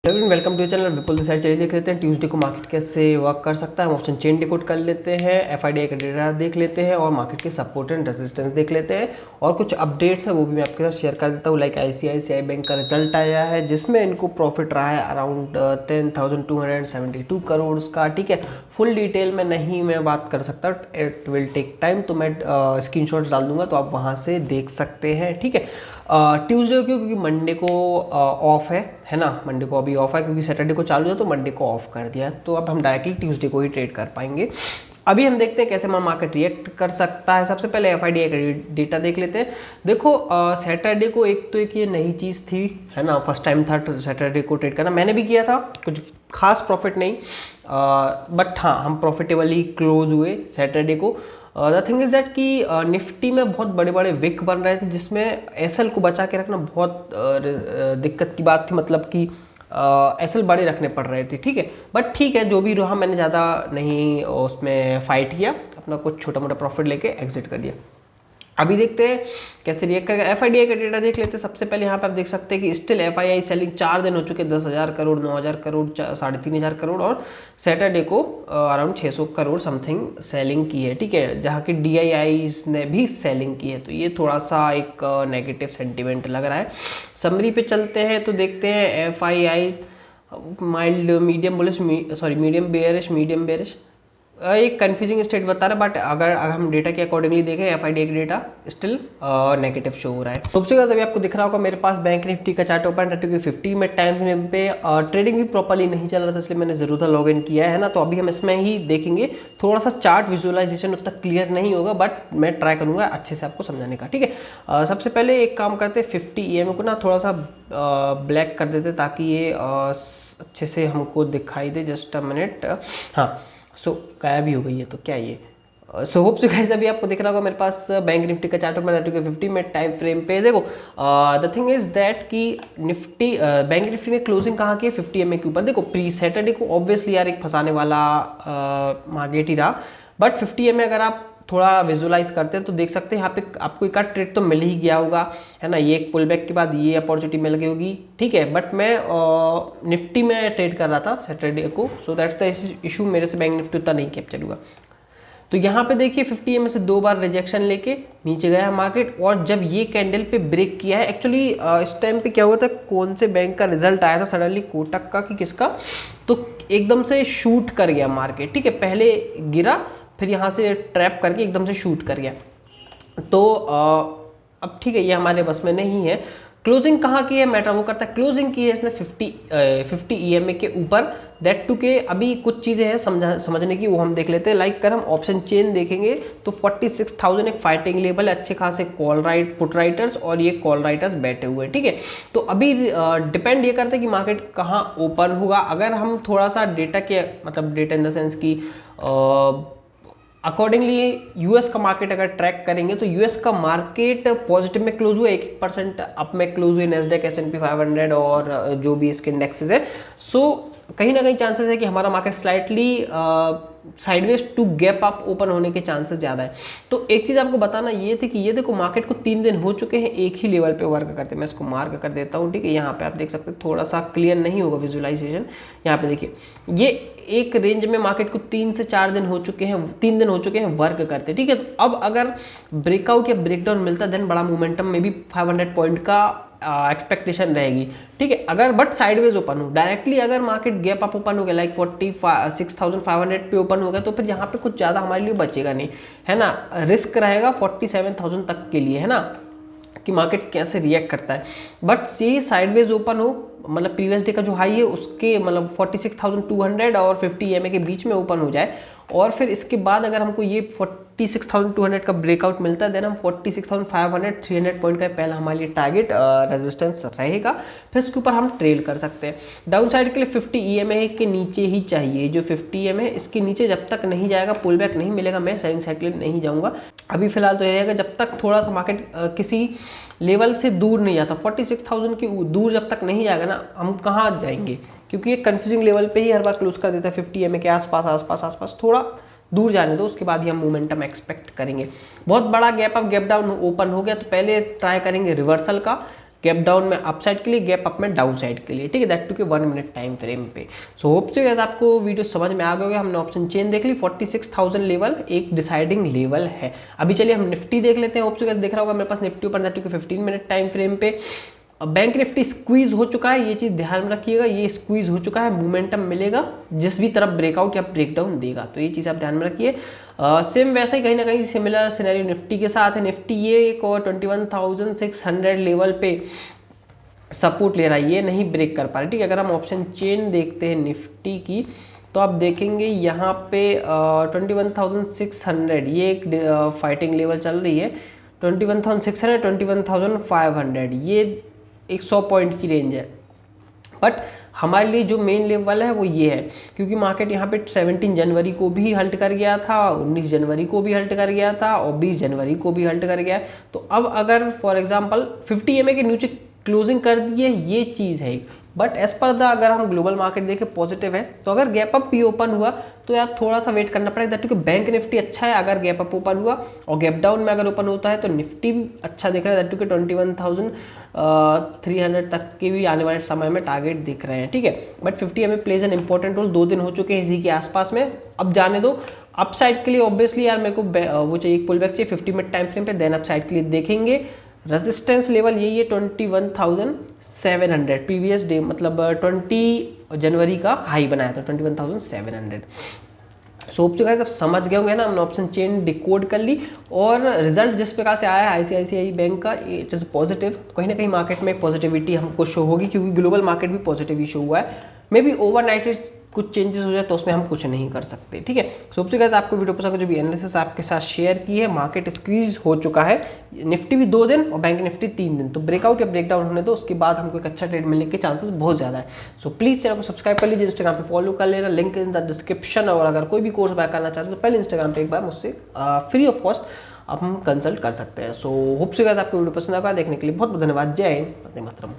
Everyone, welcome to channel Vipul this side. चलिए देख लेते हैं ट्यूसडे को मार्केट कैसे वर्क कर सकता है। हम ऑप्शन चेन डिकोड कर लेते हैं, एफआईडीआई का डेटा देख लेते हैं और मार्केट के सपोर्ट एंड रेजिस्टेंस देख लेते हैं और कुछ अपडेट्स है वो भी मैं आपके साथ शेयर कर देता हूँ। लाइक आईसीआईसीआई बैंक का रिजल्ट आया है जिसमें इनको प्रॉफिट रहा है अराउंड 10,272 करोड़ का। ठीक है, फुल डिटेल में नहीं मैं बात कर सकता, इट विल टेक टाइम, तो मैं स्क्रीनशॉट्स डाल दूंगा तो आप वहाँ से देख सकते हैं। ठीक है, ट्यूसडे क्यों, क्योंकि मंडे को ऑफ है ना, मंडे को अभी ऑफ है क्योंकि सैटरडे को चालू है तो मंडे को ऑफ कर दिया है, तो अब हम डायरेक्टली ट्यूसडे को ही ट्रेड कर पाएंगे। अभी हम देखते हैं कैसे मार्केट रिएक्ट कर सकता है। सबसे पहले एफआईडीआई का डेटा देख लेते हैं। देखो सैटरडे को एक ये नई चीज़ थी, है ना, फर्स्ट टाइम था सैटरडे को ट्रेड करना, मैंने भी किया था, कुछ खास प्रॉफिट नहीं, बट हाँ हम प्रॉफिटेबली क्लोज हुए सैटरडे को। द थिंग इज दैट कि निफ्टी में बहुत बड़े बड़े विक बन रहे थे जिसमें एसएल को बचा के रखना बहुत दिक्कत की बात थी, मतलब कि एसएल बड़े रखने पड़ रहे थे। ठीक है, बट ठीक है जो भी रहा, मैंने ज़्यादा नहीं उसमें फाइट किया, अपना कुछ छोटा मोटा प्रॉफिट लेके एग्जिट कर दिया। अभी देखते हैं कैसे रिएक्ट करेगा। एफआईडीआई का डेटा देख लेते हैं। सबसे पहले यहाँ पे आप देख सकते हैं कि स्टिल एफआईआई सेलिंग 4 दिन हो चुके, 10,000 करोड़, 9,000 करोड़, 3,500 करोड़ और सैटरडे को अराउंड 600 करोड़ समथिंग सेलिंग की है। ठीक है, जहाँ की डीआईआईज ने भी सेलिंग की है, तो ये थोड़ा सा एक नेगेटिव सेंटिमेंट लग रहा है। समरी पे चलते हैं तो देखते हैं FIIs mild medium bullish, medium bearish, एक कंफ्यूजिंग स्टेट बता रहा है, बट अगर हम डेटा के अकॉर्डिंगली देखें एफआईडीआई का डेटा स्टिल नेगेटिव शो हो रहा है। सबसे ज़्यादा अभी आपको दिख रहा होगा मेरे पास बैंक निफ्टी का चार्ट ओपन है क्योंकि 50 में टाइम फ्रेम पे ट्रेडिंग भी प्रॉपर्ली नहीं चल रहा था, इसलिए मैंने ज़रूर लॉग इन किया है ना। तो अभी हम इसमें ही देखेंगे, थोड़ा सा चार्ट विजुअलाइजेशन उतना क्लियर नहीं होगा बट मैं ट्राई करूँगा अच्छे से आपको समझाने का। ठीक है, सबसे पहले एक काम करते 50 EMA को ना थोड़ा सा ब्लैक कर देते ताकि ये अच्छे से हमको दिखाई दे। जस्ट अ मिनट, हाँ गायब ही हो गई है, तो क्या ये होप से गाइस अभी आपको दिख रहा होगा मेरे पास बैंक निफ्टी का चार्ट ओपन है 50 में टाइम फ्रेम पे। देखो द थिंग इज दैट कि निफ्टी बैंक निफ्टी ने क्लोजिंग कहाँ की है 50 EMA के ऊपर। देखो प्री सैटरडे को ऑब्वियसली यार एक फंसाने वाला मार्केट ही रहा, बट 50 EMA अगर आप थोड़ा विजुअलाइज करते हैं तो देख सकते हैं यहाँ पे आपको एक ट्रेड तो मिल ही गया होगा, है ना। ये एक पुल बैक के बाद ये अपॉर्चुनिटी मिल गई होगी। ठीक है, बट मैं निफ्टी में ट्रेड कर रहा था सैटरडे को, सो दैट्स द इशू, मेरे से बैंक निफ्टी उतना नहीं कैप्चर हुआ। तो यहाँ पे देखिए 50 EMA से 2 बार रिजेक्शन लेके नीचे गया मार्केट, और जब ये कैंडल पे ब्रेक किया है, एक्चुअली इस टाइम पे क्या हुआ था, कौन से बैंक का रिजल्ट आया था सडनली, कोटक का कि किसका, तो एकदम से शूट कर गया मार्केट। ठीक है, पहले गिरा फिर यहाँ से ट्रैप करके एकदम से शूट कर गया। तो अब ठीक है, ये हमारे बस में नहीं है। क्लोजिंग कहाँ की है मैटर वो करता है, क्लोजिंग की है इसने 50 EMA के ऊपर, दैट टू के अभी कुछ चीज़ें हैं समझने की, वो हम देख लेते हैं। लाइक अगर हम ऑप्शन चेन देखेंगे तो 46,000 एक फाइटिंग लेवल है, अच्छे खासे पुट राइटर्स और ये कॉल राइटर्स बैठे हुए हैं। ठीक है, तो अभी डिपेंड ये करता है कि मार्केट कहाँ ओपन होगा। अगर हम थोड़ा सा डेटा के मतलब डेटा इन द सेंस की अकॉर्डिंगली यूएस का मार्केट अगर ट्रैक करेंगे तो यूएस का मार्केट पॉजिटिव में क्लोज हुआ, 1% अप में क्लोज हुई, नेस्डैक, S&P 500 और जो भी इसके इंडेक्सेस है। सो कहीं ना कहीं चांसेस है कि हमारा market slightly sideways to gap up open होने के चांसेस ज़्यादा है। तो एक चीज़ आपको बताना ये थी कि ये देखो मार्केट को 3 दिन हो चुके हैं एक ही लेवल पे वर्क करते, मैं इसको मार्क कर देता हूँ। ठीक है, यहाँ पे आप देख सकते हैं, थोड़ा सा क्लियर नहीं होगा विजुअलाइजेशन, यहाँ पे देखिए ये एक रेंज में मार्केट को 3 से 4 दिन हो चुके हैं, 3 दिन हो चुके हैं वर्क करते। ठीक है, तो अब अगर ब्रेकआउट या ब्रेकडाउन मिलता है देन बड़ा मोमेंटम में भी 500 पॉइंट का एक्सपेक्टेशन रहेगी। ठीक है, अगर बट साइडवेज ओपन हो, डायरेक्टली अगर मार्केट गैप अप ओपन हो गया लाइक 46,500 पे ओपन हो गया तो फिर यहाँ पे कुछ ज़्यादा हमारे लिए बचेगा नहीं, है ना। रिस्क रहेगा 47,000 तक के लिए, है ना, कि मार्केट कैसे रिएक्ट करता है। बट ये साइडवेज ओपन हो, मतलब प्रीवियस डे का जो हाई है उसके मतलब 46,200 और 50 EMA के बीच में ओपन हो जाए, और फिर इसके बाद अगर हमको ये 46,200 का ब्रेकआउट मिलता है देन हम 46,500 300 पॉइंट का पहला हमारे लिए टारगेट रेजिस्टेंस रहेगा, फिर इसके ऊपर हम ट्रेल कर सकते हैं। डाउन साइड के लिए 50 EMA के नीचे ही चाहिए, जो 50 EMA है इसके नीचे जब तक नहीं जाएगा, पुल बैक नहीं मिलेगा, मैं सेलिंग साइड के लिए नहीं जाऊँगा। अभी फिलहाल तो ये रहेगा जब तक थोड़ा सा मार्केट किसी लेवल से दूर नहीं जाता, 46,000 की दूर जब तक नहीं जाएगा ना, हम कहाँ जाएंगे, क्योंकि ये कंफ्यूजिंग लेवल पे ही हर बार क्लोज कर देता है 50 EMA के आसपास, थोड़ा दूर जाने दो, उसके बाद ही हम मोमेंटम एक्सपेक्ट करेंगे। बहुत बड़ा gap up gap down open हो गया तो पहले ट्राई करेंगे रिवर्सल का, गैप डाउन में अप साइड के लिए, गैप अप में डाउन साइड के लिए, ठीक है, दैट टू के 1 मिनट टाइम फ्रेम पे। सो होप सो गाइस आपको वीडियो समझ में आ गया होगा। हमने ऑप्शन चेन देख ली, 46,000 लेवल एक डिसाइडिंग लेवल है। अभी चलिए हम निफ्टी देख लेते हैं। होप सो गाइस देख रहा होगा मेरे पास निफ्टी ऊपर दैट टू के 15 मिनट टाइम फ्रेम पे। बैंक निफ्टी स्क्वीज हो चुका है, ये चीज ध्यान में रखिएगा, ये स्क्वीज हो चुका है, मोमेंटम मिलेगा जिस भी तरफ ब्रेकआउट या ब्रेकडाउन देगा, तो ये चीज आप ध्यान में रखिए। सेम वैसा ही कहीं ना कहीं सिमिलर सिनेरियो निफ्टी के साथ है। निफ्टी ये एक और 21,600 लेवल पे सपोर्ट ले रहा है, ये नहीं ब्रेक कर पा रहा, ठीक है। अगर हम ऑप्शन चेन देखते हैं निफ्टी की तो आप देखेंगे यहाँ पे 21,600 ये एक फाइटिंग लेवल चल रही है। 21,600 21,500 ये एक 100 पॉइंट की रेंज है, बट हमारे लिए जो मेन लेवल है वो ये है, क्योंकि मार्केट यहाँ पे 17 जनवरी को भी हल्ट कर गया था, 19 जनवरी को भी हल्ट कर गया था और 20 जनवरी को भी हल्ट कर गया है। तो अब अगर फॉर एग्जांपल 50 EMA के नीचे क्लोजिंग कर दी है, ये चीज़ है। बट एज पर द अगर हम ग्लोबल मार्केट देखें पॉजिटिव है, तो अगर गैप अप भी ओपन हुआ तो यार थोड़ा सा वेट करना पड़ेगा, क्योंकि बैंक निफ्टी अच्छा है अगर गैप अप ओपन हुआ, और गैप डाउन में अगर ओपन होता है तो निफ्टी भी अच्छा दिख रहा है, दैट टू के 21,300 तक के भी आने वाले समय में टारगेट दिख रहे हैं, ठीक है। But 50 EMA plays an important role, 2 दिन हो चुके हैं इसी के आसपास में, अब जाने दो। अप साइड के लिए ऑब्वियसली यार मेरे को वो चाहिए, पुल बैक चाहिए 50 मिनट टाइम फ्रेम पे, देन अप साइड के लिए देखेंगे। रेजिस्टेंस लेवल यही है 21,700, प्रीवियस डे मतलब 20 जनवरी का हाई बनाया था 21,700। सो होप सो गाइस आप समझ गए होंगे ना, हमने ऑप्शन चेन डिकोड कर ली, और रिजल्ट जिस प्रकार से आया है आईसीआईसीआई बैंक का, इट इज़ पॉजिटिव। कहीं ना कहीं मार्केट में पॉजिटिविटी हमको शो होगी, क्योंकि ग्लोबल मार्केट भी पॉजिटिव ही शो हुआ है। मे बी ओवरनाइट कुछ चेंजेस हो जाए तो उसमें हम कुछ नहीं कर सकते, ठीक है। सो होप सो गाइस आपको वीडियो पसंद, जो भी एनालिसिस आपके साथ शेयर की है, मार्केट स्क्वीज हो चुका है, निफ्टी भी 2 दिन और बैंक निफ्टी 3 दिन, तो ब्रेकआउट या ब्रेकडाउन होने दो, उसके बाद हमको एक अच्छा ट्रेड मिलने के चांसेस बहुत ज़्यादा है। सो प्लीज़ चैनल को सब्सक्राइब कर लीजिए, इंस्टाग्राम पे फॉलो कर लेना, लिंक इन द डिस्क्रिप्शन। और अगर कोई भी कोर्स बाय करना चाहते हैं तो पहले इंस्टाग्राम पे एक बार मुझसे फ्री ऑफ कॉस्ट आप हम कंसल्ट कर सकते हैं। सो होप सो गाइस आपको वीडियो पसंद आएगा, देखने के लिए बहुत बहुत धन्यवाद। जय हिंद, वंदे मातरम।